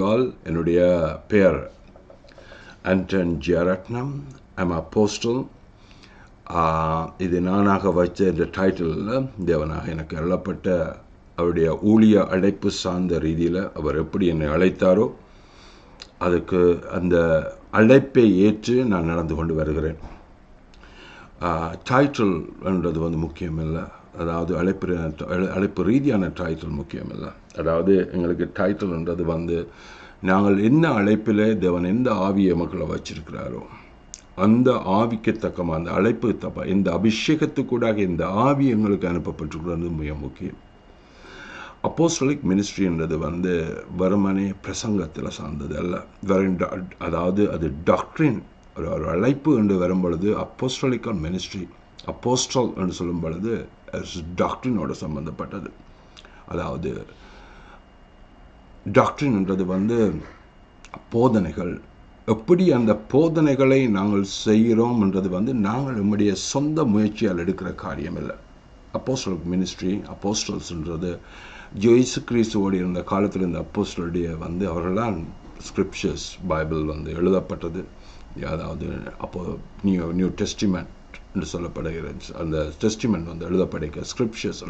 all. என்னுடைய பெயர் Anton Jayaratnam. I'm apostle. இது நானாக வச்ச இந்த டைட்டிலில் தேவனாக எனக்கு அருளப்பட்ட அவருடைய ஊழிய அழைப்பு சார்ந்த ரீதியில் அவர் எப்படி என்னை அழைத்தாரோ அதுக்கு அந்த அழைப்பை ஏற்று நான் நடந்து கொண்டு வருகிறேன். டைட்டில் என்றது முக்கியம் இல்லை, அதாவது அழைப்பு ரீதியான டைட்டில் முக்கியம் இல்லை. அதாவது எங்களுக்கு டைட்டில்ன்றது நாங்கள் என்ன அழைப்பில் தேவன் எந்த ஆவியை மக்களை வச்சிருக்கிறாரோ அந்த ஆவிக்கு தக்கமாக அந்த அழைப்பு தப்ப இந்த அபிஷேகத்துக்கூடாக இந்த ஆவி எங்களுக்கு அனுப்பப்பட்டிருக்கிறது மிக முக்கியம். அப்போஸ்தலிக் மினிஸ்ட்ரின்றது வெறுமனே பிரசங்கத்தில் சார்ந்தது அல்ல. அதாவது அது டாக்ட்ரின், ஒரு அழைப்பு என்று வரும் பொழுது அப்போஸ்டலிக்கல் மினிஸ்ட்ரி, அப்போஸ்டல் என்று சொல்லும் பொழுது டாக்ட்ரினோட சம்பந்தப்பட்டது. அதாவது டாக்ட்ரின்ன்றது போதனைகள், எப்படி அந்த போதனைகளை நாங்கள் செய்கிறோம் என்றது நாங்கள் நம்முடைய சொந்த முயற்சியால் எடுக்கிற காரியம் இல்லை. அப்போஸ்டலிக் மினிஸ்ட்ரி, அப்போஸ்டல்ஸ்ன்றது இயேசு கிறிஸ்துவோடு இருந்த காலத்தில் இந்த அப்போஸ்டலுடைய அவர்களால் ஸ்கிரிப்சர்ஸ் பைபிள் எழுதப்பட்டது. அதாவது அப்போ நியூ டெஸ்டிமெண்ட் என்று சொல்லப்படுகிறது. அந்த டெஸ்டிமெண்ட் எழுதப்படைக்க ஸ்கிரிப்சர்ஸ்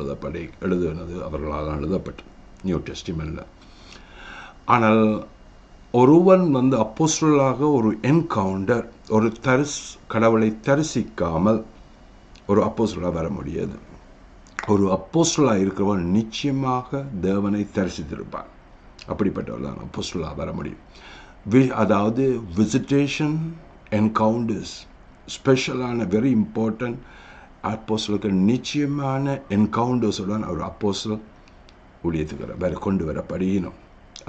எழுதுனது அவர்களால் எழுதப்பட்டது நியூ டெஸ்டிமெண்ட்டில். ஆனால் ஒருவன் அப்போஸ்டலாக ஒரு என்கவுண்டர், ஒரு கடவுளை தரிசிக்காமல் ஒரு அப்போஸ்டலாக வர முடியாது. ஒரு அப்போஸ்டலாக இருக்கிறவன் நிச்சயமாக தேவனை தரிசித்திருப்பான். அப்படிப்பட்டவர் தான் அப்போஸ்டலாக வர முடியும். அதாவது விசிட்டேஷன், என்கவுண்டர்ஸ், ஸ்பெஷலான வெரி இம்பார்ட்டன்ட். அப்போஸ்டலுக்கு நிச்சயமான என்கவுண்டர்ஸுடன் ஒரு அப்போஸ்டல் ஊழியத்துக்கு கொண்டு வரப்படுகிறோம்.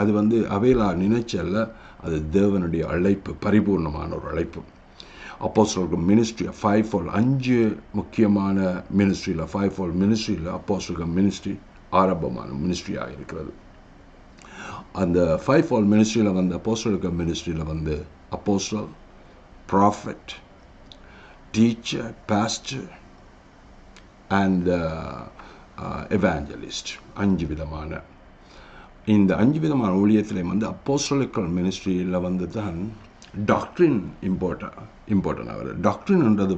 அது அவையிலா நினைச்சல்ல, அது தேவனுடைய அழைப்பு, பரிபூர்ணமான ஒரு அழைப்பு. அப்போஸ்தலர்கள் மினிஸ்ட்ரி 5 முக்கியமான மினிஸ்ட்ரியில் 5 மினிஸ்ட்ரியில் அப்போஸ்தலர்கள் மினிஸ்ட்ரி ஆரம்பமான மினிஸ்ட்ரியாக இருக்கிறது. அந்த 5 மினிஸ்ட்ரியில் அப்போஸ்தலர்கள் மினிஸ்ட்ரியில் apostle, prophet, teacher, pastor and evangelist, 5 விதமான இந்த 5 விதமான ஊழியத்தில் அப்போஸ்தலிக்கல் மினிஸ்ட்ரியில் தான் டாக்ட்ரின் இம்பார்ட்டன்ட் ஆகுது. டாக்ட்ரின்ன்றது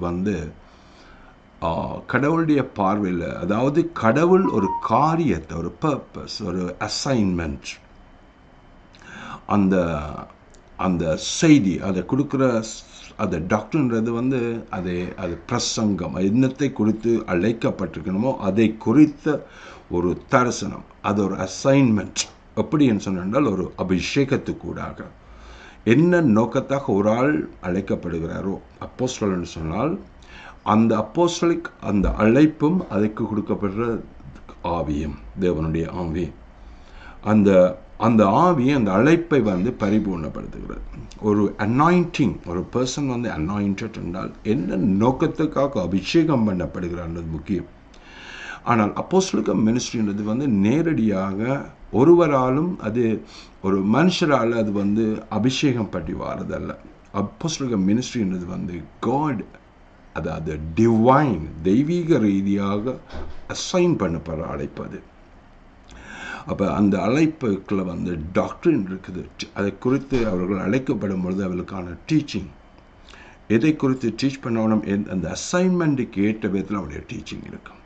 கடவுளுடைய பார்வையில், அதாவது கடவுள் ஒரு காரியத்தை, ஒரு பர்பஸ், ஒரு அசைன்மெண்ட், அந்த அந்த செய்தி அதை கொடுக்குற அந்த டாக்டர்ன்றது அது பிரசங்கம், என்னத்தை குறித்து அழைக்கப்பட்டிருக்கணுமோ அதை குறித்த ஒரு தரிசனம், அது ஒரு அசைன்மெண்ட். எப்படின்னு சொன்னால் ஒரு அபிஷேகத்துக்கூடாக என்ன நோக்கத்தாக ஒரு ஆள் அழைக்கப்படுகிறாரோ அப்போஸ்தலன்னு சொன்னால் அந்த அப்போஸ்தலிக் அந்த அழைப்பும் அதுக்கு கொடுக்கப்படுற ஆவியும் தேவனுடைய ஆவி, அந்த அந்த ஆவி அந்த அழைப்பை பரிபூர்ணப்படுத்துகிறது. ஒரு அனாயிண்டிங், ஒரு பர்சன் அனாயிண்டட் என்றால் என்ன நோக்கத்துக்காக அபிஷேகம் பண்ணப்படுகிறான்றது முக்கியம். ஆனால் அப்போஸ்தலிக் மினிஸ்ட்ரின்றது நேரடியாக ஒருவராலும், அது ஒரு மனுஷரால் அது அபிஷேகம் பண்ணி வாரதல்ல. அப்போஸ்தலிக் மினிஸ்ட்ரின்றது காட், அதாவது டிவைன், தெய்வீக ரீதியாக அசைன் பண்ணப்படுற அழைப்பது. அப்போ அந்த அழைப்புக்குள்ள டாக்டரின் இருக்குது. அதை குறித்து அவர்கள் அழைக்கப்படும் பொழுது அவர்களுக்கான டீச்சிங், எதை குறித்து டீச் பண்ணணும், அந்த அசைன்மெண்ட்டுக்கு ஏற்ற விதத்தில் அவருடைய டீச்சிங் இருக்கும்.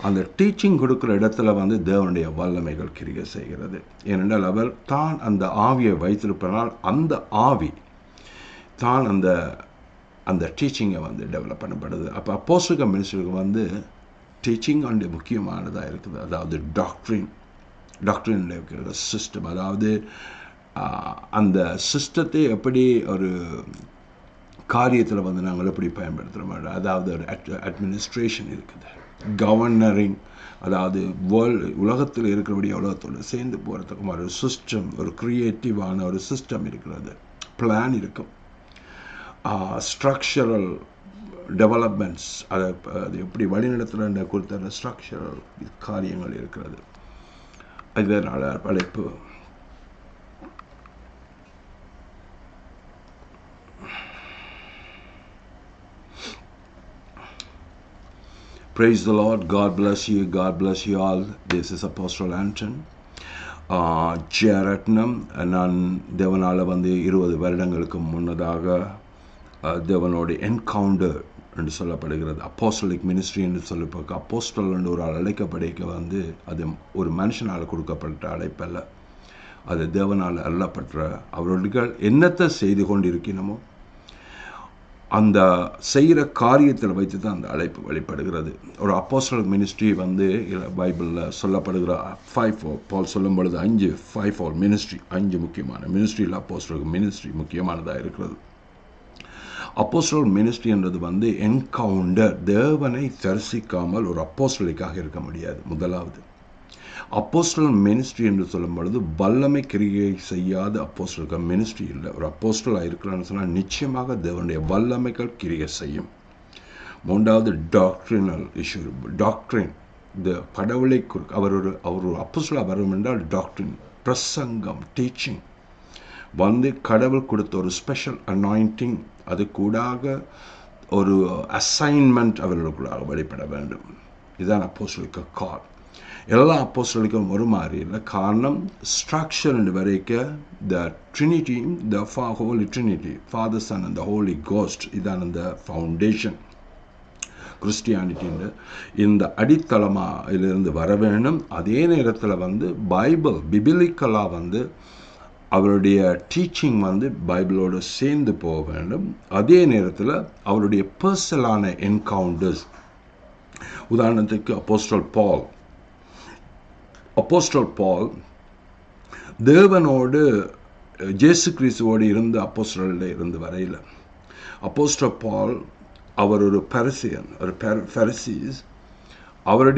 அந்த டீச்சிங் கொடுக்குற இடத்துல தேவனுடைய வல்லமைகள் கிரியை செய்கிறது. ஏனென்றால் அவர் தான் அந்த ஆவியை வைத்திருப்பதனால் அந்த ஆவி தான் அந்த அந்த டீச்சிங்கை டெவலப் பண்ணப்படுது. அப்போ அப்போஸ்தலிக் மினிஸ்ட்ரிக்கு டீச்சிங் முக்கியமானதாக இருக்குது. அதாவது டாக்ட்ரின் இருக்கிற சிஸ்டம், அதாவது அந்த சிஸ்டத்தை எப்படி ஒரு காரியத்தில் நாங்கள் எப்படி பயன்படுத்துகிறோம், அதாவது ஒரு அட்மினிஸ்ட்ரேஷன் இருக்குது, கவர்னரிங், அதாவது உலகத்தில் இருக்கிறபடிய உலகத்தோடு சேர்ந்து போகிறதுக்கு ஒரு சிஸ்டம், ஒரு க்ரியேட்டிவான ஒரு சிஸ்டம் இருக்கிறது, பிளான் இருக்கும், ஸ்ட்ரக்சரல் டெவலப்மெண்ட்ஸ், அது எப்படி வழிநடத்துகிற குறித்த ஸ்ட்ரக்சரல் காரியங்கள் இருக்கிறது. இதனால் அழைப்பு Praise the Lord. God bless you. God bless you all. This is Apostle Anton. Jayaratnam. நான் தேவனால் 20 வருடங்களுக்கு முன்னதாக தேவனோட என்கவுண்டர் என்று சொல்லப்படுகிறது. அப்போஸ்டலிக் மினிஸ்ட்ரி என்று சொல்லப்போ அப்போஸ்டல் என்று ஒரு அழைக்கப்படைக்க அது ஒரு மனுஷனால் கொடுக்கப்பட்ட அழைப்பல்ல, அது தேவனால் அருளப்பட்ட அவர்கள் என்னத்தை செய்து கொண்டிருக்கணுமோ அந்த செய்கிற காரியத்தில் வைத்து தான் அந்த அழைப்பு வெளிப்படுகிறது. ஒரு அப்போஸ்டலிக் மினிஸ்ட்ரி பைபிளில் சொல்லப்படுகிற 5 பால் சொல்லும் பொழுது 5 மினிஸ்ட்ரி, 5 முக்கியமான மினிஸ்ட்ரியில் அப்போஸ்டலிக் மினிஸ்ட்ரி முக்கியமானதாக இருக்கிறது. அப்போஸ்டல் மினிஸ்ட்ரி என்றது என்கவுண்டர். தேவனை தரிசிக்காமல் ஒரு அப்போஸ்டலிக்காக இருக்க முடியாது. முதலாவது அப்போஸ்டல் மினிஸ்ட்ரி என்று சொல்லும் பொழுது வல்லமை கிரியை செய்யாத அப்போஸ்டலுக்கு மினிஸ்ட்ரி இல்லை. ஒரு அப்போஸ்டலாக இருக்கிறான்னு சொன்னால் நிச்சயமாக தேவனுடைய வல்லமைகள் கிரியை செய்யும். மூன்றாவது டாக்ட்ரினல் இஷ்யூ. டாக்ட்ரின், இந்த கடவுளை அவர் ஒரு அப்போஸ்டலாக வரும் என்றால் டாக்ட்ரின், பிரசங்கம், டீச்சிங் கடவுள் கொடுத்த ஒரு ஸ்பெஷல் அனாயிண்டிங், அது கூடாக ஒரு அசைன்மெண்ட் அவர்களுக்குள்ளாக வெளிப்பட வேண்டும். இதுதான் அப்போஸ்டலிக் கால். எல்லா அப்போஸ்டலுக்கும் ஒரு மாதிரி இல்லை. காரணம் ஸ்ட்ரக்சர் என்று வரைக்க the trinity, the holy trinity, father, son and the holy ghost, இதான் அந்த ஃபவுண்டேஷன் கிறிஸ்டியானிட்டின்னு இந்த அடித்தளமாயிலிருந்து வர வேண்டும். அதே நேரத்தில் பைபிள் பிபிலிக்கலாக அவருடைய டீச்சிங் பைபிளோடு சேர்ந்து போக வேண்டும். அதே நேரத்தில் அவருடைய பர்சனலான என்கவுண்டர்ஸ். உதாரணத்துக்கு அப்போஸ்டல் பால் தேவனோடு இயேசு கிறிஸ்துவோடு இருந்த அப்போஸ்டலில் இருந்து வரையில் அப்போஸ்டல் பால் அவர் ஒரு பரிசியன், ஒரு பரிசீஸ். அவர்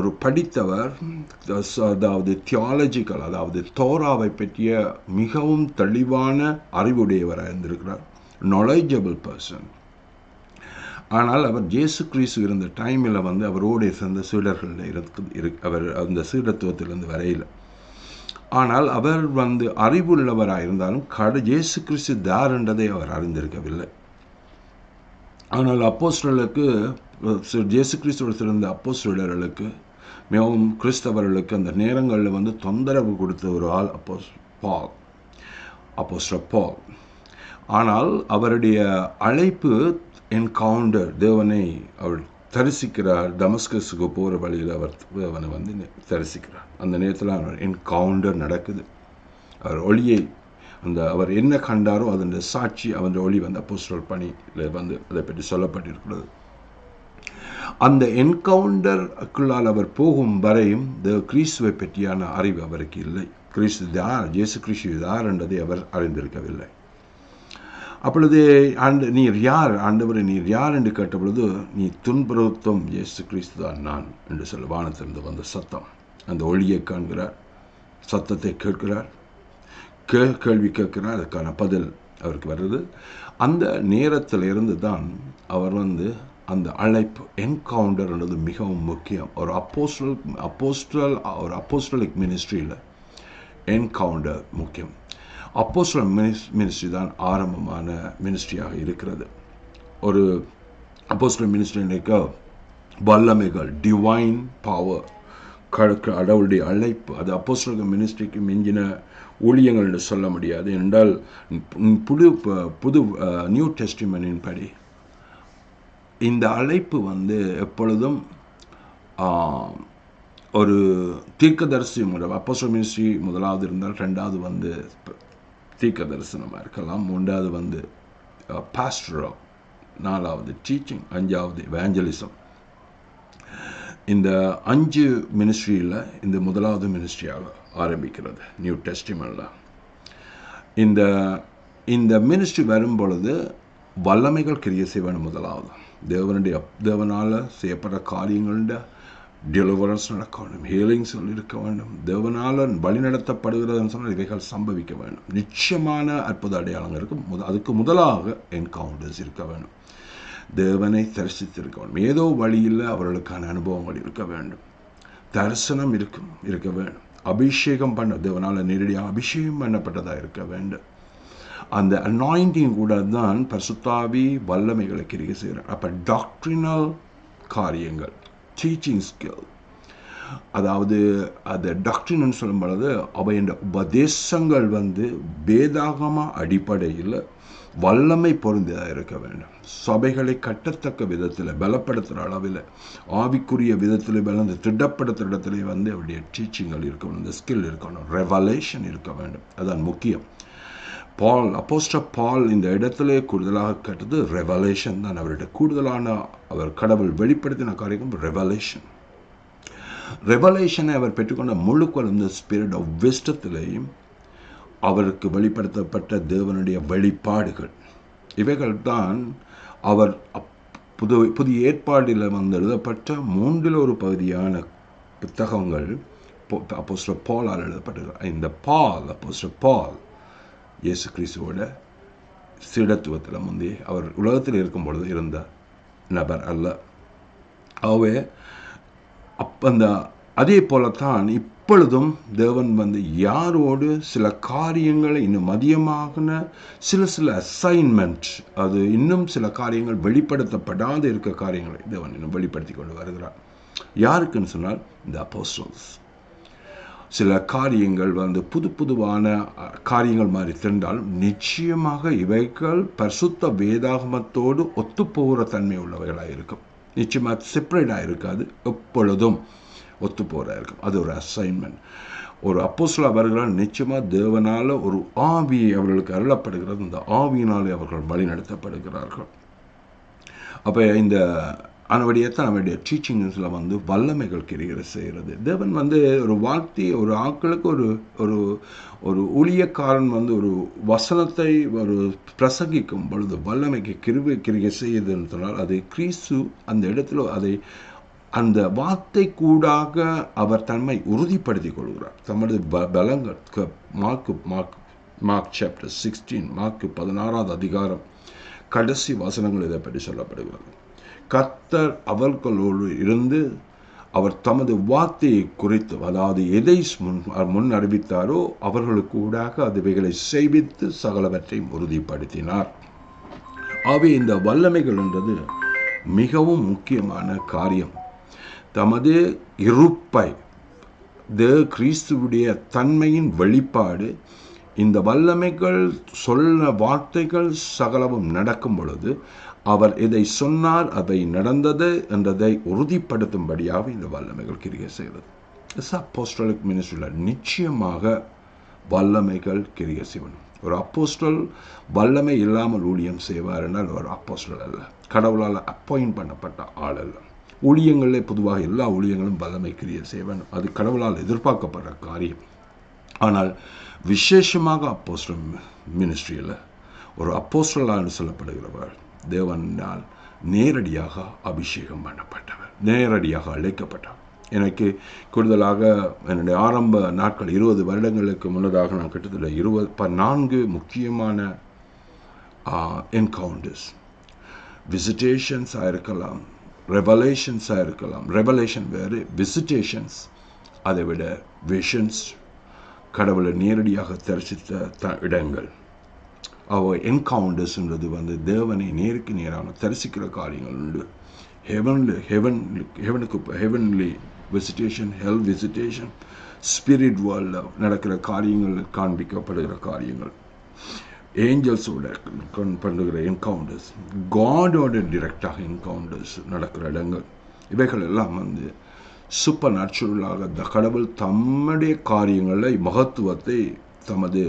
ஒரு படித்தவர், அதாவது தியாலஜிக்கல், அதாவது தோராவை பற்றிய மிகவும் தெளிவான அறிவுடையவராக இருந்திருக்கிறார், நாலேஜபிள் பர்சன். ஆனால் அவர் இயேசு கிறிஸ்து இருந்த டைமில் அவரோடு சேர்ந்த சீடர்களில் அவர் அந்த சீடத்துவத்திலிருந்து வரையில். ஆனால் அவர் அறிவுள்ளவராக இருந்தாலும் இயேசு கிறிஸ்து தார் என்றதை அவர் அறிந்திருக்கவில்லை. ஆனால் அப்போஸ்தலர்களுக்கு, இயேசு கிறிஸ்துவோடு சேர்ந்த அப்போஸ்தலர்களுக்கு, மிகவும் கிறிஸ்தவர்களுக்கு அந்த நேரங்களில் தொந்தரவு கொடுத்த ஒரு ஆள் அப்போஸ்தலர் பால். ஆனால் அவருடைய அழைப்பு என்கவுண்டர், தேவனை அவர் தரிசிக்கிறார். தமஸ்கஸுக்கு போகிற வழியில் அவர் தேவனை தரிசிக்கிறார். அந்த நேரத்தில் அவர் என்கவுண்டர் நடக்குது. அவர் ஒளியை அவர் என்ன கண்டாரோ அதன் சாட்சி, அவன் ஒளி அப்போஸ்தலர் பணியில் அதை பற்றி சொல்லப்பட்டிருக்கிறது. அந்த என்கவுண்டருக்குள்ளால் அவர் போகும் வரையும் கிறிஸ்துவை பற்றியான அறிவு அவருக்கு இல்லை. இயேசு கிறிஸ்து யார் என்றதை அவர் அறிந்திருக்கவில்லை. அப்பொழுது நீர் யார் ஆண்டவரை, நீர் யார் என்று கேட்ட பொழுது, நீ துன்புறுத்தும் இயேசு கிறிஸ்து தான் நான் என்று சொல்ல வானத்திலிருந்து வந்த சத்தம். அந்த ஒளியை காண்கிறார், சத்தத்தை கேட்கிறார், கேள்வி கேட்கிறார், அதுக்கான பதில் அவருக்கு வருது. அந்த நேரத்தில் இருந்து தான் அவர் அந்த அழைப்பு என்கவுண்டர் என்றது மிகவும் முக்கியம். ஒரு அப்போஸ்டலிக் மினிஸ்ட்ரியில் என்கவுண்டர் முக்கியம். அப்போஸ்டல் மினிஸ்ட்ரி தான் ஆரம்பமான மினிஸ்ட்ரியாக இருக்கிறது. ஒரு அப்போஸ்டல் மினிஸ்ட்ரிக்கு வல்லமைகள், டிவைன் பவர், கடவுளுடைய அழைப்பு, அது அப்போஸ்டல் மினிஸ்ட்ரிக்கு மிஞ்சின ஊழியங்கள் என்று சொல்ல முடியாது. என்றால் புது நியூ டெஸ்டிமென்டின் படி இந்த அழைப்பு எப்பொழுதும் ஒரு தீர்க்கதரிசி அப்போஸ்டல் மினிஸ்ட்ரி முதலாவது இருந்தால், ரெண்டாவது தீர்க்க தரிசனமாக இருக்கலாம், மூன்றாவது பாஸ்டரோ, நாலாவது டீச்சிங், அஞ்சாவது எவாஞ்சலிசம். இந்த 5 மினிஸ்ட்ரியில் இந்த முதலாவது மினிஸ்ட்ரியாக ஆரம்பிக்கிறது நியூ டெஸ்டிமென்ட்ல. இந்த மினிஸ்ட்ரி வரும் பொழுது வல்லமைகள் கிரியை செய்வேன். முதலாவது தேவனால் செய்யப்படுற காரியங்கள டெலிவரன்ஸ் நடக்க வேண்டும், ஹீலிங்ஸ் இருக்க வேண்டும், தேவனால் வழிநடத்தப்படுகிறதுன்னு சொன்னால் இவைகள் சம்பவிக்க வேண்டும். நிச்சயமான அற்புத அடையாளங்கள் இருக்கும். அதுக்கு முதலாக என்கவுண்டர்ஸ் இருக்க வேண்டும். தேவனை தரிசித்திருக்க வேண்டும். ஏதோ வழியில் அவர்களுக்கான அனுபவங்கள் இருக்க வேண்டும். தரிசனம் இருக்க வேண்டும். அபிஷேகம் தேவனால் நேரடியாக அபிஷேகம் பண்ணப்பட்டதாக இருக்க வேண்டும். அந்த அனாயிண்டிங் கூட தான் பரிசுத்தாவி வல்லமைகளை கிரியை செய்கிறார். அப்போ டாக்ட்ரினல் காரியங்கள், டீச்சிங் ஸ்கில், அதாவது அது டாக்டரின்னு சொல்லும் பொழுது அவையின் உபதேசங்கள் வேதாகம அடிப்படையில் வல்லமை பொருந்தியதாக இருக்க வேண்டும். சபைகளை கட்டத்தக்க விதத்தில் பலப்படுத்துகிற அளவில் ஆவிக்குரிய விதத்தில் பலந்து திடப்படுத்துகிற இடத்துல அவருடைய டீச்சிங்கள் இருக்கணும், இந்த ஸ்கில் இருக்கணும், ரெவலேஷன் இருக்க வேண்டும். அதான் முக்கியம். அப்போஸ்டலர் பால் இந்த இடத்துல கூடுதலாக கேட்டது ரெவலேஷன் தான். அவருடைய கூடுதலான அவர் கடவுள் வெளிப்படுத்தின காரியம் ரெவலேஷனை அவர் பெற்றுக்கொண்ட முழுக்க இந்த ஸ்பிரிட் ஆஃப் விஸ்டத்திலேயும் அவருக்கு வெளிப்படுத்தப்பட்ட தேவனுடைய வெளிப்பாடுகள் இவைகள் தான் அவர் புதிய ஏற்பாடில் எழுதப்பட்ட 3 பகுதியான புத்தகங்கள் அப்போஸ்தலர் பாலால் எழுதப்பட்டிருக்கிறது. இந்த அப்போஸ்தலர் பால் இயேசு கிறிஸ்துவோட சீடத்துவத்தில் முந்தைய அவர் உலகத்தில் இருக்கும் பொழுது இருந்த நபர் அல்ல. ஆகவே அதே போலத்தான் இப்பொழுதும் தேவன் யாரோடு சில காரியங்களை இன்னும் மதியமாகின சில அசைன்மெண்ட், அது இன்னும் சில காரியங்கள் வெளிப்படுத்தப்படாத இருக்க காரியங்களை தேவன் இன்னும் வெளிப்படுத்தி கொண்டு வருகிறார். யாருக்குன்னு சொன்னால் இந்த அப்போஸ்தலர்ஸ். சில காரியங்கள் புதுவான காரியங்கள் மாதிரி தெரிந்தால் நிச்சயமாக இவைகள் பரிசுத்த வேதாகமத்தோடு ஒத்துப்போகிற தன்மை உள்ளவைகளாக இருக்கும். நிச்சயமாக செப்பரேட்டாக இருக்காது, எப்பொழுதும் ஒத்துப்போகிறா இருக்கும். அது ஒரு அசைன்மெண்ட். ஒரு அப்போஸ்தலர் அவர்களால் நிச்சயமாக தேவனால் ஒரு ஆவி அவர்களுக்கு அருளப்படுகிறது. இந்த ஆவியினாலே அவர்கள் வழி நடத்தப்படுகிறார்கள். அப்போ இந்த அவனுடையத்தான் அவனுடைய டீச்சிங்ஸில் வல்லமைகள் கிரியை செய்கிறது. தேவன் ஒரு வாழ்த்தி ஒரு ஆட்களுக்கு ஒரு ஒரு ஊழியக்காரன் ஒரு வசனத்தை ஒரு பிரசங்கிக்கும் பொழுது வல்லமைக்கு கிரியை செய்யுதுன்னு சொன்னால் அது கிறிஸ்து அந்த இடத்துல அதை அந்த வார்த்தை கூடாக அவர் தன்மை உறுதிப்படுத்திக் கொள்கிறார். தமது பலங்கள் மார்க் சாப்டர் 16 மார்க் 16வது அதிகாரம் கடைசி வசனங்கள் இதை பற்றி சொல்லப்படுகிறது. கர்த்தர் அவர்களோடு இருந்து அவர் தமது வார்த்தையை குறித்து, அதாவது எதை முன் அறிவித்தாரோ அவர்களுக்கு கூடாக அதுவைகளை செய்வித்து சகலவற்றையும் உறுதிப்படுத்தினார். ஆகவே இந்த வல்லமைகள் என்றது மிகவும் முக்கியமான காரியம். தமது இருப்பை கிறிஸ்துவுடைய தன்மையின் வெளிப்பாடு இந்த வல்லமைகள் சொன்ன வார்த்தைகள் சகலவும் நடக்கும் பொழுது அவர் எதை சொன்னார் அதை நடந்தது என்றதை உறுதிப்படுத்தும்படியாக இந்த வல்லமைகள் கிரியை செய்கிறது. அப்போஸ்டலிக் மினிஸ்ட்ரியில் நிச்சயமாக வல்லமைகள் கிரியை செய்யணும். ஒரு அப்போஸ்டல் வல்லமை இல்லாமல் ஊழியம் செய்வார் என்றால் ஒரு அப்போஸ்டல் அல்ல, கடவுளால் அப்பாயிண்ட் பண்ணப்பட்ட ஆள் அல்ல. ஊழியங்களிலே பொதுவாக எல்லா ஊழியங்களும் வல்லமை கிரியை செய்ய வேண்டும், அது கடவுளால் எதிர்பார்க்கப்படுற காரியம். ஆனால் விசேஷமாக அப்போஸ்டல் மினிஸ்ட்ரியில் ஒரு அப்போஸ்டலாக சொல்லப்படுகிறவர் தேவனால் நேரடியாக அபிஷேகம் பண்ணப்பட்டவர், நேரடியாக அழைக்கப்பட்டவர். எனக்கு கூடுதலாக என்னுடைய ஆரம்ப நாட்கள் 20 வருடங்களுக்கு முன்னதாக நான் கிட்டத்தட்ட 4 முக்கியமான என்கவுண்டர்ஸ், விசிட்டேஷன்ஸாக இருக்கலாம், ரெவலேஷன்ஸாக இருக்கலாம். ரெவலேஷன் வேறு, விசிட்டேஷன்ஸ் அதை விட விஷன்ஸ், கடவுளை நேரடியாக தரிசித்த இடங்கள். என்கவுண்டர்ஸ்ன்றது தேவனை நேருக்கு நேரான தரிசிக்கிற காரியங்கள் உண்டு. ஹெவன்லி விசிட்டேஷன், ஹெல் விசிட்டேஷன், ஸ்பிரிட் வேர்ல்டில் நடக்கிற காரியங்கள் காண்பிக்கப்படுகிற காரியங்கள், ஏஞ்சல்ஸோட பண்ணுகிற என்கவுண்டர்ஸ், காடோட டிரெக்டாக என்கவுண்டர்ஸ் நடக்கிற இடங்கள், இவைகள் எல்லாம் சூப்பர் நேச்சுரலாக இந்த கடவுள் தம்முடைய காரியங்களில் மகத்துவத்தை தமது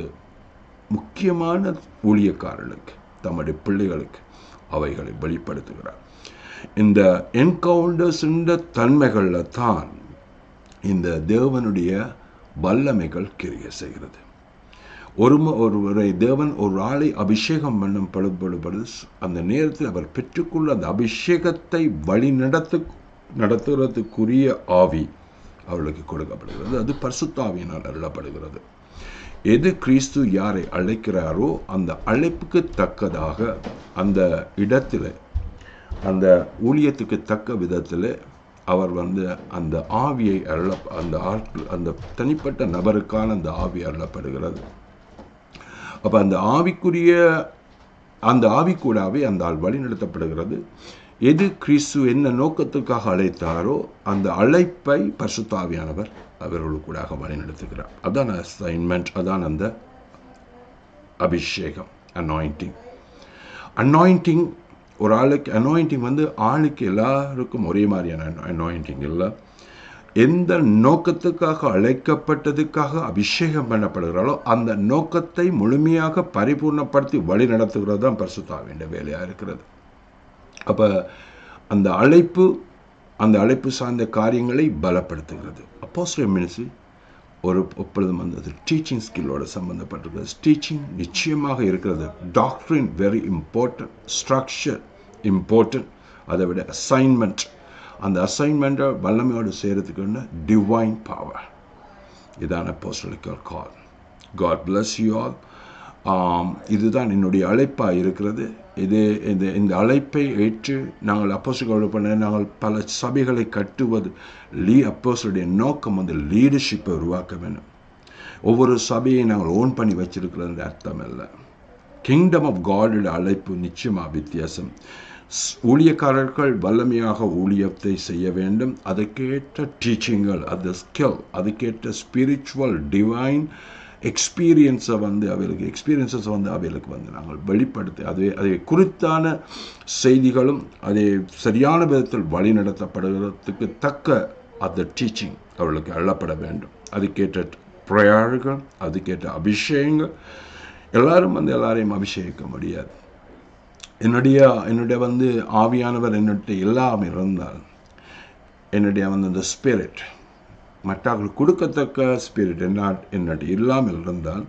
முக்கியமான ஊழியக்காரர்களுக்கு, தம்முடைய பிள்ளைகளுக்கு அவைகளை வெளிப்படுத்துகிறார். இந்த என்கவுண்டர்ஸ் தன்மைகளில் தான் இந்த தேவனுடைய வல்லமைகள் கிரியை செய்கிறது. ஒருவரை தேவன் ஒரு ஆளை அபிஷேகம் பண்ணும் படுபடுவது அந்த நேரத்தில் அவர் பெற்றுக்கொள்ள அந்த அபிஷேகத்தை வழி நடத்துறதுக்குரிய ஆவி அவர்களுக்கு கொடுக்கப்படுகிறது. அது பரிசுத்த ஆவியினால் அருளப்படுகிறது. எது கிறிஸ்து யாரை அழைக்கிறாரோ அந்த அழைப்புக்கு தக்கதாக அந்த இடத்துல அந்த ஊழியத்துக்கு தக்க விதத்தில் அவர் அந்த ஆவியை அந்த தனிப்பட்ட நபருக்கான அந்த ஆவி அருளப்படுகிறது. அப்போ அந்த ஆவிக்குரிய அந்த ஆவி கூடாவே அந்த ஆள் வழி நடத்தப்படுகிறது. எது கிறிஸ்து என்ன நோக்கத்துக்காக அழைத்தாரோ அந்த அழைப்பை பரிசுத்த ஆவியானவர் அவர்களுக்கூடாக வழிநடத்துகிறார். அதான் அசைன்மெண்ட், அதான் அந்த அபிஷேகம், அனாயிண்டிங். ஒரு ஆளுக்கு அனாயிண்டிங் ஆளுக்கு எல்லாருக்கும் ஒரே மாதிரியான அனாயிண்டிங் இல்லை. எந்த நோக்கத்துக்காக அழைக்கப்பட்டதுக்காக அபிஷேகம் பண்ணப்படுகிறாரோ அந்த நோக்கத்தை முழுமையாக பரிபூர்ணப்படுத்தி வழி நடத்துகிறது தான் பரிசுத்த ஆவியின் வேலையாக இருக்கிறது. அப்போ அந்த அழைப்பு சார்ந்த காரியங்களை பலப்படுத்துகிறது. அப்போஸ்தலர் மினிஸ்ட்ரி எப்பொழுதும் அது டீச்சிங் ஸ்கில்லோட சம்பந்தப்பட்டிருக்கிறது. டீச்சிங் நிச்சயமாக இருக்கிறது. டாக்டரின் வெரி இம்பார்ட்டன்ட், ஸ்ட்ரக்சர் இம்பார்ட்டன்ட். அதை விட அசைன்மெண்ட், அந்த அசைன்மெண்ட்டை வல்லமையோடு செய்கிறதுக்குன்னு டிவைன் பவர். இதான apostolical call. God bless you all. இதுதான் என்னுடைய அழைப்பாக இருக்கிறது. இந்த அழைப்பை ஏற்று நாங்கள் அப்போஸ்தலர்கள் பண்ண நாங்கள் பல சபைகளை கட்டுவது. அப்போஸ்தலருடைய நோக்கம் லீடர்ஷிப்பை உருவாக்க வேண்டும். ஒவ்வொரு சபையை நாங்கள் ஓன் பண்ணி வச்சிருக்கிறது அர்த்தம் இல்லை. கிங்டம் ஆஃப் காடோட அழைப்பு நிச்சயமாக வித்தியாசம். ஊழியக்காரர்கள் வல்லமையாக ஊழியத்தை செய்ய வேண்டும். அதுக்கேற்ற டீச்சிங்கள், அது ஸ்கில், அதுக்கேற்ற ஸ்பிரிச்சுவல் டிவைன் எக்ஸ்பீரியன்ஸை அவர்களுக்கு நாங்கள் வெளிப்படுத்தி அதை குறித்தான செய்திகளும் அதை சரியான விதத்தில் வழி நடத்தப்படுகிறதுக்கு தக்க அந்த டீச்சிங் அவர்களுக்கு அள்ளப்பட வேண்டும். அதுக்கேற்ற பிரயார்கள், அதுக்கேற்ற அபிஷேகங்கள். எல்லாரும் எல்லாரையும் அபிஷேகிக்க முடியாது. என்னுடைய ஆவியானவர் என்னுடைய எல்லாம் இருந்தால் என்னுடைய அந்த ஸ்பிரிட் மற்றவர்கள் கொடுக்கத்தக்க ஸ்பிரிட் என்னட்டு இல்லாமல் இருந்தால்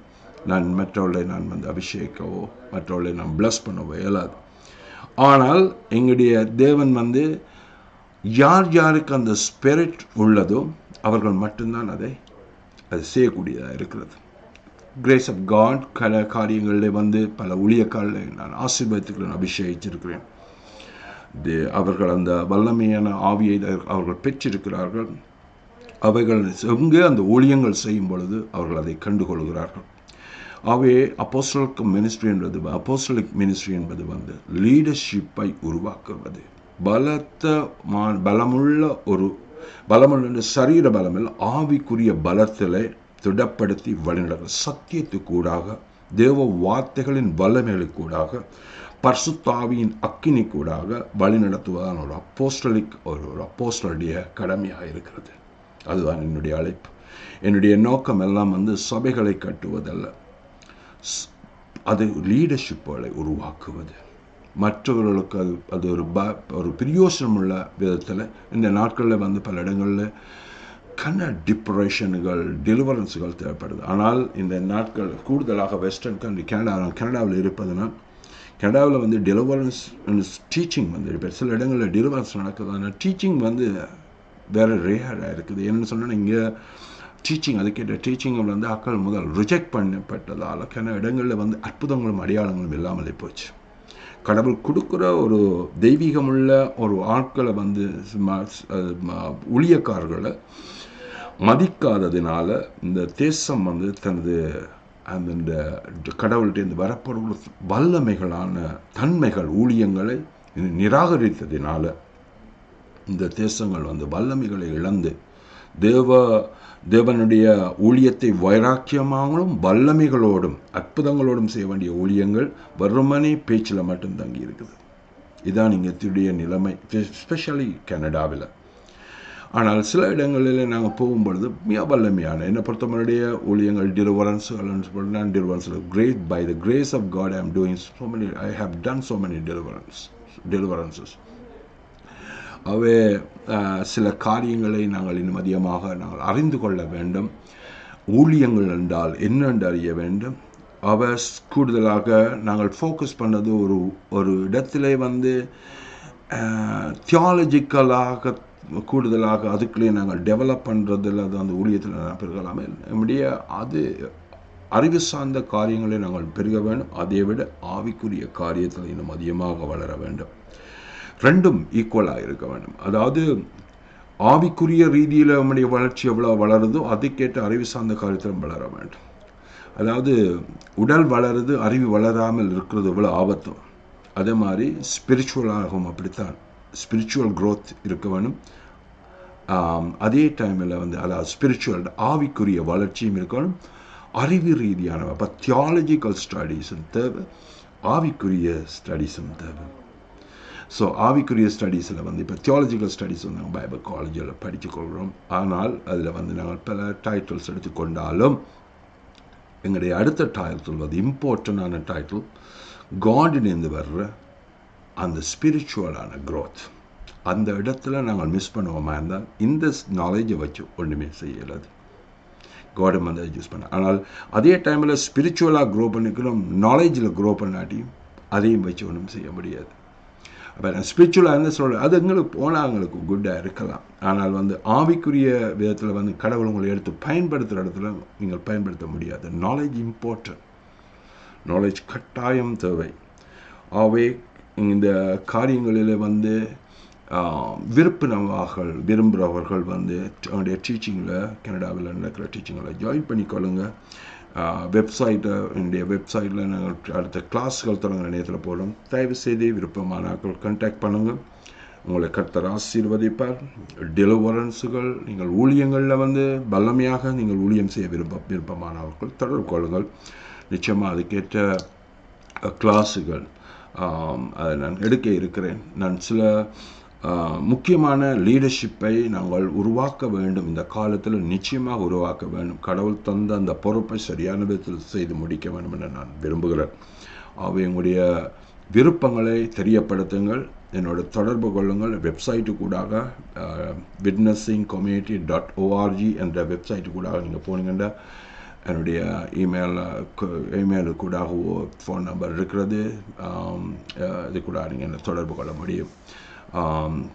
மற்றவர்களை நான் அபிஷேகிக்கவோ மற்றவர்களை நான் பிளஸ் பண்ணவோ இயலாது. ஆனால் எங்களுடைய தேவன் யாருக்கு அந்த ஸ்பிரிட் உள்ளதோ அவர்கள் மட்டும்தான் அது செய்யக்கூடியதாக இருக்கிறது. கிரேஸ் ஆஃப் காட் காரியங்களில் பல ஊழியக்காரர்களை நான் ஆசீர்வாதத்துக்கு அபிஷேகிச்சிருக்கிறேன். அவர்கள் அந்த வல்லமையான ஆவியை அவர்கள் பெற்றிருக்கிறார்கள். அவைகள் எங்கே அந்த ஊழியங்கள் செய்யும் பொழுது அவர்கள் அதை கண்டுகொள்கிறார்கள். அவை அப்போஸ்தலிக் மினிஸ்ட்ரி என்பது லீடர்ஷிப்பை உருவாக்குவது. பலமுள்ள சரீர பலமில் ஆவிக்குரிய பலத்திலே திடப்படுத்தி வழிநடக்க சத்தியத்துக்கூடாக, தேவ வார்த்தைகளின் வல்லமைகளுக்கூடாக, பரிசுத்தாவியின் அக்கினி கூடாக வழி நடத்துவதான ஒரு அப்போஸ்தலருடைய கடமையாக இருக்கிறது. அதுதான் என்னுடைய அழைப்பு. என்னுடைய நோக்கம் எல்லாம் சபைகளை கட்டுவதல்ல, அது லீடர்ஷிப்புகளை உருவாக்குவது. மற்றவர்களுக்கு அது ஒரு பிரியோசனமுள்ள விதத்தில் இந்த நாட்களில் பல இடங்களில் டிப்ரெஷன்கள், டெலிவரன்ஸுகள் தேவைப்படுது. ஆனால் இந்த நாட்கள் கூடுதலாக வெஸ்டர்ன் கண்ட்ரி கனடாவில் இருப்பதுனால் கனடாவில் டெலிவரன்ஸ் டீச்சிங் சில இடங்களில் டெலிவரன்ஸ் நடக்குது. ஆனால் டீச்சிங் வேறு ரேராக இருக்குது. என்னென்னு சொன்னால் இங்கே டீச்சிங், அதுக்கேற்ற டீச்சிங்கில் ஆக்கள் முதல் ரிஜெக்ட் பண்ணப்பட்டதால் இடங்களில் அற்புதங்களும் அடையாளங்களும் இல்லாமலே போச்சு. கடவுள் கொடுக்குற ஒரு தெய்வீகமுள்ள ஒரு ஆட்களை ஊழியக்காரர்களை மதிக்காததினால இந்த தேசம் தனது அந்த கடவுள்கிட்ட வரப்படுகிற வல்லமைகளான தன்மைகள் ஊழியங்களை நிராகரித்ததினால இந்த தேசங்கள் வல்லமைகளை இழந்து தேவனுடைய ஊழியத்தை வைராக்கியமாகவும் வல்லமைகளோடும் அற்புதங்களோடும் செய்ய வேண்டிய ஊழியங்கள் வெறுமனே பேச்சில் மட்டும் தங்கி இருக்குது. இதான் இங்கே நிலைமை, எஸ்பெஷலி கனடாவில். ஆனால் சில இடங்களில் நாங்கள் போகும்பொழுது மிக வல்லமையான என்னை பொறுத்தவரைய ஊழியங்கள் great by the grace of God I have done so many deliverances. அவை சில காரியங்களை நாங்கள் இன்னும் அதிகமாக நாங்கள் அறிந்து கொள்ள வேண்டும். ஊழியங்கள் என்றால் என்னென்று அறிய வேண்டும். அவை கூடுதலாக நாங்கள் ஃபோக்கஸ் பண்ணது ஒரு இடத்திலே தியாலஜிக்கலாக கூடுதலாக அதுக்குள்ளேயே நாங்கள் டெவலப் பண்ணுறதில் அது அந்த ஊழியத்தில் பெருகலாமே. நம்முடைய அது அறிவு சார்ந்த காரியங்களை நாங்கள் பெருக வேண்டும். அதை விட ஆவிக்குரிய காரியத்தில் இன்னும் அதிகமாக வளர வேண்டும். ரெண்டும் ஈக்குவலாக இருக்க வேண்டும். அதாவது ஆவிக்குரிய ரீதியில் நம்முடைய வளர்ச்சி எவ்வளோ வளருதோ அதுக்கேற்ற அறிவு சார்ந்த காரியத்திலும் வளர வேண்டும். அதாவது உடல் வளருது, அறிவு வளராமல் இருக்கிறது எவ்வளோ ஆபத்தும், அதே மாதிரி ஸ்பிரிச்சுவலாகவும் அப்படித்தான். ஸ்பிரிச்சுவல் க்ரோத் இருக்க வேணும். அதே டைமில் வந்து அதாவது ஸ்பிரிச்சுவல் ஆவிக்குரிய வளர்ச்சியும் இருக்கணும். அறிவு ரீதியான அப்போ தியாலஜிக்கல் ஸ்டடீஸும் தேவை, ஆவிக்குரிய ஸ்டடீஸும் தேவை. ஸோ ஆவிக்குரிய ஸ்டடீஸில் வந்து இப்போ தியாலஜிக்கல் ஸ்டடீஸ் வந்து நாங்கள் பைபிள் காலேஜில் படித்துக்கொள்கிறோம். ஆனால் அதில் வந்து நாங்கள் பல டைட்டில்ஸ் எடுத்துக்கொண்டாலும் எங்களுடைய அடுத்த டைட்டில் வந்து இம்பார்ட்டண்டான டைட்டில் காடிலேருந்து வர்ற அந்த ஸ்பிரிச்சுவலான க்ரோத். அந்த இடத்துல நாங்கள் மிஸ் பண்ணுவோமா இருந்தால் இந்த நாலேஜை வச்சு ஒன்றுமே செய்யலாது. காடம் வந்து யூஸ் பண்ண. ஆனால் அதே டைமில் ஸ்பிரிச்சுவலாக க்ரோ பண்ணிக்கணும், நாலேஜில் க்ரோ பண்ணாட்டியும் அதையும் வச்சு ஒன்றும் செய்ய முடியாது. அப்போ நான் ஸ்பிரிச்சுவலாக இருந்து சொல்கிறேன், அது எங்களுக்கு போனால் எங்களுக்கு குட்டாக இருக்கலாம். ஆனால் வந்து ஆவிக்குரிய விதத்தில் வந்து கடவுள் உங்களை எடுத்து பயன்படுத்துகிற இடத்துல நீங்கள் பயன்படுத்த முடியாது. நாலேஜ் இம்பார்ட்டன்ட், நாலேஜ் கட்டாயம் தேவை. ஆகவே இந்த காரியங்களில் வந்து விரும்புகிறவர்கள் வந்து அவங்களுடைய டீச்சிங்கில் கனடாவில் நடக்கிற டீச்சிங்கில் ஜாயின் பண்ணிக்கொள்ளுங்க. என்னுடைய வெப்சைட்டில் நாங்கள் அடுத்த கிளாஸ்கள் தொடங்குகிற நேரத்தில் போடுறோம். தயவு செய்து விருப்பமானாக்கள் கான்டாக்ட் பண்ணுங்கள். உங்களை கர்த்தர் ஆசீர்வதிப்பார். டெலிவரன்ஸுகள் நீங்கள் ஊழியங்களில் வந்து வல்லமையாக நீங்கள் ஊழியம் செய்ய விருப்பமானவர்கள் தொடர்பு கொள்ளுங்கள். நிச்சயமாக அதுக்கேற்ற கிளாஸுகள் அதை நான் எடுக்க இருக்கிறேன். நான் சில முக்கியமான லீடர்ஷிப்பை நாங்கள் உருவாக்க வேண்டும். இந்த காலத்தில் நிச்சயமாக உருவாக்க வேண்டும். கடவுள் தந்த அந்த பொறுப்பை சரியான விதத்தில் செய்து முடிக்க வேண்டும் என நான் விரும்புகிறேன். அவை எங்களுடைய விருப்பங்களை தெரியப்படுத்துங்கள். என்னோட தொடர்பு கொள்ளுங்கள். வெப்சைட்டு கூடாக witnessingcommunity.org என்ற வெப்சைட்டு கூடாக நீங்கள் போனீங்கன்னா என்னுடைய இமெயிலு கூடாக ஃபோன் நம்பர் இருக்கிறது. இது கூட நீங்கள் என்ன தொடர்பு கொள்ள முடியும்.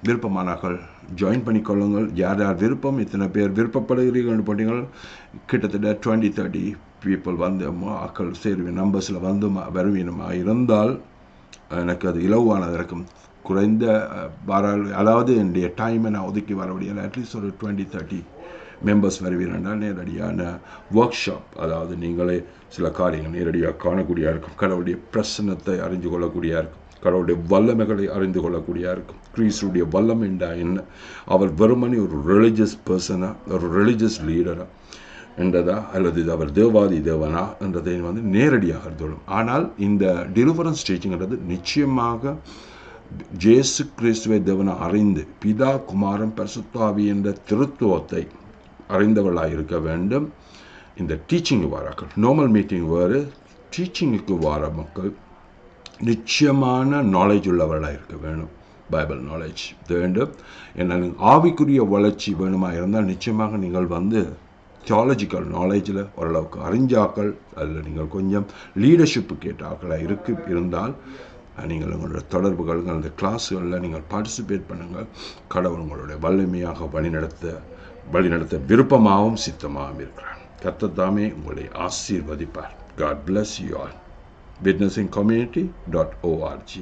விருப்பமானாக்கள் ஜாயின் பண்ணிக்கொள்ளுங்கள். யார் யார் விருப்பம், இத்தனை பேர் விருப்பப்படுகிறீர்கள் போட்டீங்கள். கிட்டத்தட்ட 20-30 பீப்புள் வந்து ஆக்கள் சேர்வி நம்பர்ஸில் வந்து வருவீனமாக இருந்தால் எனக்கு அது இலவானது இருக்கும். குறைந்த அதாவது என்னுடைய டைமை நான் ஒதுக்கி வர முடியல. அட்லீஸ்ட் ஒரு 20-30 மெம்பர்ஸ் வருவீர்கள். நேரடியான ஒர்க் ஷாப், அதாவது நீங்களே சில காரியங்கள் நேரடியாக காணக்கூடியா இருக்கும். கடவுளுடைய பிரசன்னத்தை அறிந்து கொள்ளக்கூடியா இருக்கும். கடவுளுடைய வல்லமைகளை அறிந்து கொள்ளக்கூடியா இருக்கும். கிறிஸ்துடைய வல்லமை என்ன, அவர் வெறுமனே ஒரு ரிலிஜியஸ் பர்சனா, ஒரு ரிலிஜியஸ் லீடரா என்றதா, அல்லது இது அவர் தேவாதி தேவனா என்றதை வந்து நேரடியாக அறிந்துள்ளோம். ஆனால் இந்த டெலிவரன்ஸ் டீச்சிங்கிறது நிச்சயமாக இயேசு கிறிஸ்துவை தேவனை அறிந்து பிதா குமாரன் பரிசுத்த ஆவி என்ற திருத்துவத்தை அறிந்தவர்களாக இருக்க வேண்டும். இந்த டீச்சிங்கு வாராக்கள், நார்மல் மீட்டிங் வேறு, டீச்சிங்குக்கு வார மக்கள் நிச்சயமான நாலேஜ் உள்ளவர்களாக இருக்க வேணும். பைபிள் நாலேஜ் வேண்டும். என்ன ஆவிக்குரிய வளர்ச்சி வேணுமா இருந்தால் நிச்சயமாக நீங்கள் வந்து தியாலஜிக்கல் நாலேஜில் ஓரளவுக்கு அறிஞ்சாக்கள், அதில் நீங்கள் கொஞ்சம் லீடர்ஷிப்பு கேட்டாக்களாக இருந்தால் நீங்கள் உங்களோட தொடர்புகள், அந்த கிளாஸுகளில் நீங்கள் பார்ட்டிசிபேட் பண்ணுங்கள். கடவுள் உங்களுடைய வல்லமையாக வழிநடத்த விருப்பமாகவும் சித்தமாகவும் இருக்கிறார். கர்த்தர் தாமே உங்களை ஆசீர்வதிப்பார். God bless you all. witnessingcommunity.org